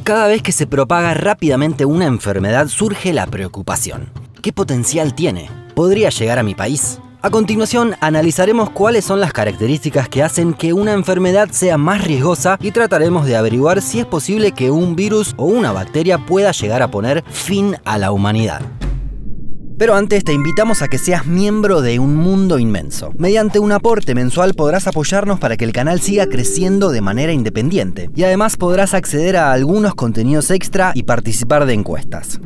Cada vez que se propaga rápidamente una enfermedad surge la preocupación. ¿Qué potencial tiene? ¿Podría llegar a mi país? A continuación, analizaremos cuáles son las características que hacen que una enfermedad sea más riesgosa y trataremos de averiguar si es posible que un virus o una bacteria pueda llegar a poner fin a la humanidad. Pero antes te invitamos a que seas miembro de Un Mundo Inmenso. Mediante un aporte mensual podrás apoyarnos para que el canal siga creciendo de manera independiente. Y además podrás acceder a algunos contenidos extra y participar de encuestas.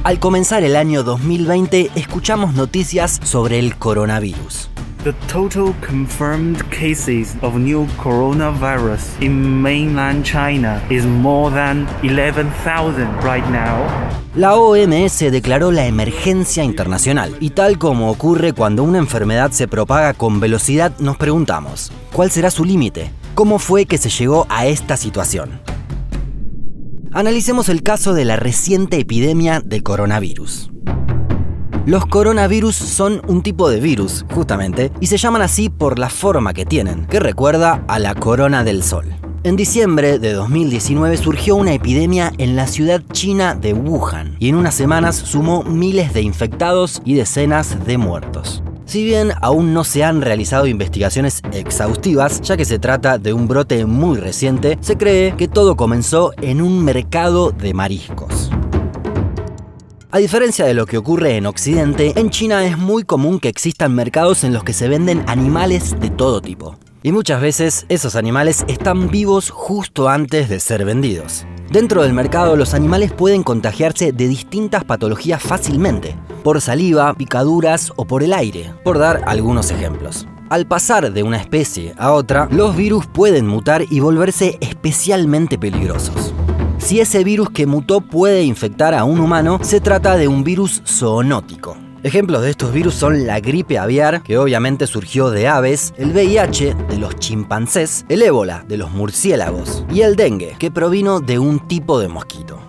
Al comenzar el año 2020, escuchamos noticias sobre el coronavirus. The total confirmed cases of new coronavirus in mainland China is more than 11,000 right now. La OMS declaró la emergencia internacional y tal como ocurre cuando una enfermedad se propaga con velocidad, nos preguntamos, ¿cuál será su límite? ¿Cómo fue que se llegó a esta situación? Analicemos el caso de la reciente epidemia de coronavirus. Los coronavirus son un tipo de virus, justamente, y se llaman así por la forma que tienen, que recuerda a la corona del sol. En diciembre de 2019 surgió una epidemia en la ciudad china de Wuhan, y en unas semanas sumó miles de infectados y decenas de muertos. Si bien aún no se han realizado investigaciones exhaustivas, ya que se trata de un brote muy reciente, se cree que todo comenzó en un mercado de mariscos. A diferencia de lo que ocurre en Occidente, en China es muy común que existan mercados en los que se venden animales de todo tipo. Y muchas veces esos animales están vivos justo antes de ser vendidos. Dentro del mercado, los animales pueden contagiarse de distintas patologías fácilmente, por saliva, picaduras o por el aire, por dar algunos ejemplos. Al pasar de una especie a otra, los virus pueden mutar y volverse especialmente peligrosos. Si ese virus que mutó puede infectar a un humano, se trata de un virus zoonótico. Ejemplos de estos virus son la gripe aviar, que obviamente surgió de aves, el VIH de los chimpancés, el ébola de los murciélagos y el dengue, que provino de un tipo de mosquito.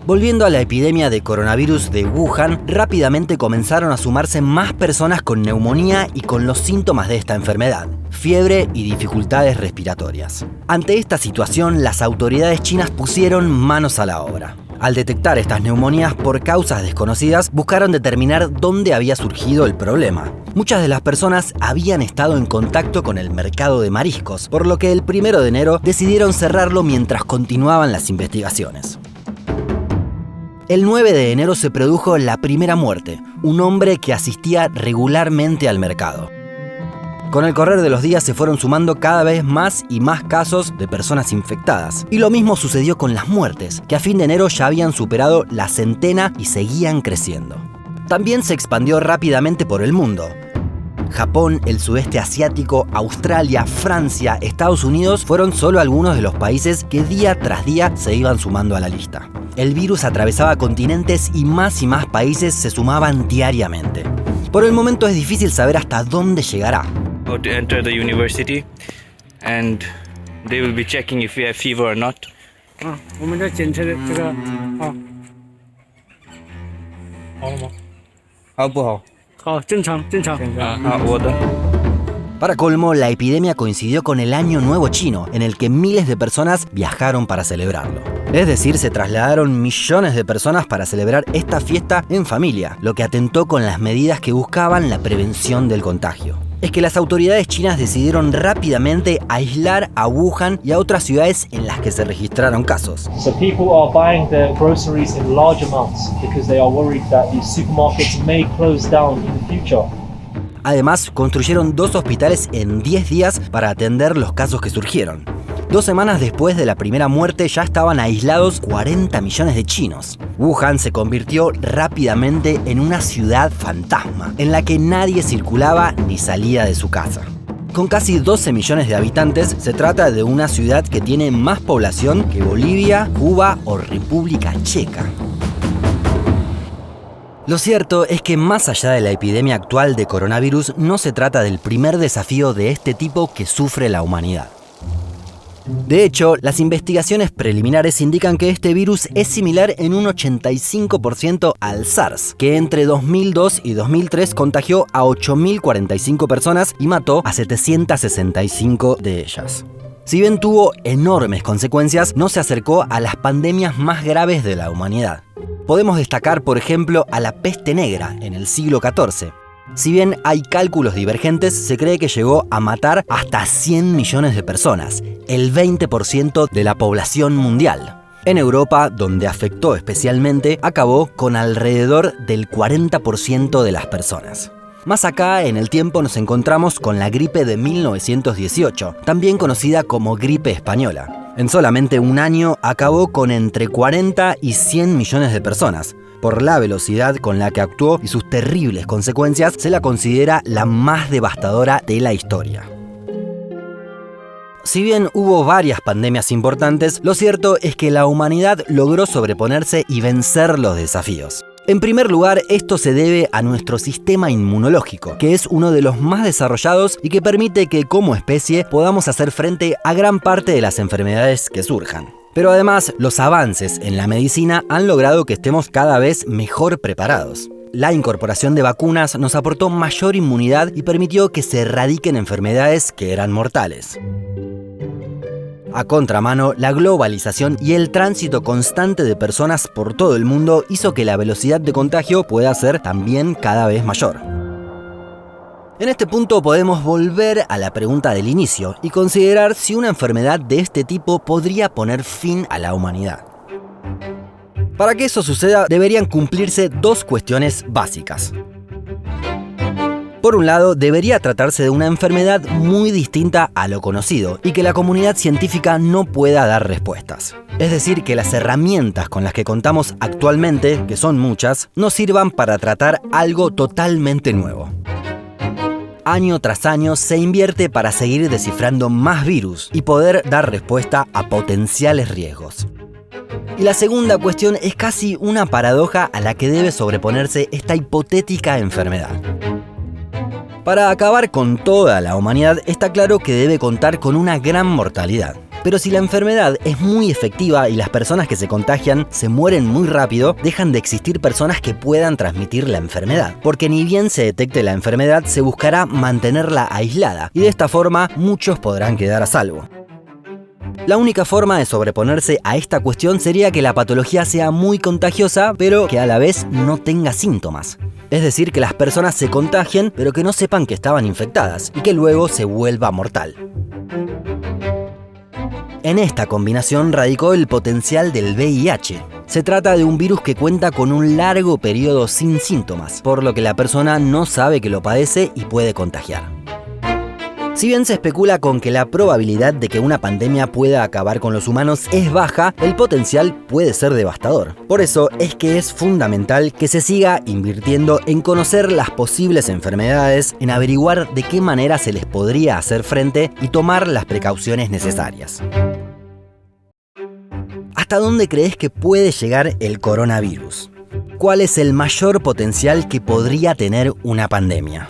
Volviendo a la epidemia de coronavirus de Wuhan, rápidamente comenzaron a sumarse más personas con neumonía y con los síntomas de esta enfermedad, fiebre y dificultades respiratorias. Ante esta situación, las autoridades chinas pusieron manos a la obra. Al detectar estas neumonías por causas desconocidas, buscaron determinar dónde había surgido el problema. Muchas de las personas habían estado en contacto con el mercado de mariscos, por lo que el 1 de enero decidieron cerrarlo mientras continuaban las investigaciones. El 9 de enero se produjo la primera muerte, un hombre que asistía regularmente al mercado. Con el correr de los días se fueron sumando cada vez más y más casos de personas infectadas. Y lo mismo sucedió con las muertes, que a fin de enero ya habían superado la centena y seguían creciendo. También se expandió rápidamente por el mundo. Japón, el sudeste asiático, Australia, Francia, Estados Unidos fueron solo algunos de los países que día tras día se iban sumando a la lista. El virus atravesaba continentes y más países se sumaban diariamente. Por el momento es difícil saber hasta dónde llegará. To enter the university and they will be checking if you have fever or not. Para colmo, la epidemia coincidió con el Año Nuevo Chino, en el que miles de personas viajaron para celebrarlo. Es decir, se trasladaron millones de personas para celebrar esta fiesta en familia, lo que atentó con las medidas que buscaban la prevención del contagio. Es que las autoridades chinas decidieron rápidamente aislar a Wuhan y a otras ciudades en las que se registraron casos. So people are buying their groceries in large amounts because they are worried that these supermarkets may close down in the future. Además, construyeron 2 hospitales en 10 días para atender los casos que surgieron. 2 semanas después de la primera muerte ya estaban aislados 40 millones de chinos. Wuhan se convirtió rápidamente en una ciudad fantasma, en la que nadie circulaba ni salía de su casa. Con casi 12 millones de habitantes, se trata de una ciudad que tiene más población que Bolivia, Cuba o República Checa. Lo cierto es que más allá de la epidemia actual de coronavirus, no se trata del primer desafío de este tipo que sufre la humanidad. De hecho, las investigaciones preliminares indican que este virus es similar en un 85% al SARS, que entre 2002 y 2003 contagió a 8.045 personas y mató a 765 de ellas. Si bien tuvo enormes consecuencias, no se acercó a las pandemias más graves de la humanidad. Podemos destacar, por ejemplo, a la peste negra en el siglo XIV. Si bien hay cálculos divergentes, se cree que llegó a matar hasta 100 millones de personas, el 20% de la población mundial. En Europa, donde afectó especialmente, acabó con alrededor del 40% de las personas. Más acá en el tiempo nos encontramos con la gripe de 1918, también conocida como gripe española. En solamente un año acabó con entre 40 y 100 millones de personas. Por la velocidad con la que actuó y sus terribles consecuencias, se la considera la más devastadora de la historia. Si bien hubo varias pandemias importantes, lo cierto es que la humanidad logró sobreponerse y vencer los desafíos. En primer lugar, esto se debe a nuestro sistema inmunológico, que es uno de los más desarrollados y que permite que como especie podamos hacer frente a gran parte de las enfermedades que surjan. Pero además, los avances en la medicina han logrado que estemos cada vez mejor preparados. La incorporación de vacunas nos aportó mayor inmunidad y permitió que se erradiquen enfermedades que eran mortales. A contramano, la globalización y el tránsito constante de personas por todo el mundo hizo que la velocidad de contagio pueda ser también cada vez mayor. En este punto podemos volver a la pregunta del inicio y considerar si una enfermedad de este tipo podría poner fin a la humanidad. Para que eso suceda, deberían cumplirse dos cuestiones básicas. Por un lado, debería tratarse de una enfermedad muy distinta a lo conocido y que la comunidad científica no pueda dar respuestas. Es decir, que las herramientas con las que contamos actualmente, que son muchas, no sirvan para tratar algo totalmente nuevo. Año tras año se invierte para seguir descifrando más virus y poder dar respuesta a potenciales riesgos. Y la segunda cuestión es casi una paradoja a la que debe sobreponerse esta hipotética enfermedad. Para acabar con toda la humanidad, está claro que debe contar con una gran mortalidad. Pero si la enfermedad es muy efectiva y las personas que se contagian se mueren muy rápido, dejan de existir personas que puedan transmitir la enfermedad. Porque ni bien se detecte la enfermedad, se buscará mantenerla aislada y de esta forma muchos podrán quedar a salvo. La única forma de sobreponerse a esta cuestión sería que la patología sea muy contagiosa, pero que a la vez no tenga síntomas. Es decir, que las personas se contagien, pero que no sepan que estaban infectadas y que luego se vuelva mortal. En esta combinación radicó el potencial del VIH. Se trata de un virus que cuenta con un largo periodo sin síntomas, por lo que la persona no sabe que lo padece y puede contagiar. Si bien se especula con que la probabilidad de que una pandemia pueda acabar con los humanos es baja, el potencial puede ser devastador. Por eso es que es fundamental que se siga invirtiendo en conocer las posibles enfermedades, en averiguar de qué manera se les podría hacer frente y tomar las precauciones necesarias. ¿Hasta dónde crees que puede llegar el coronavirus? ¿Cuál es el mayor potencial que podría tener una pandemia?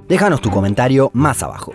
Déjanos tu comentario más abajo.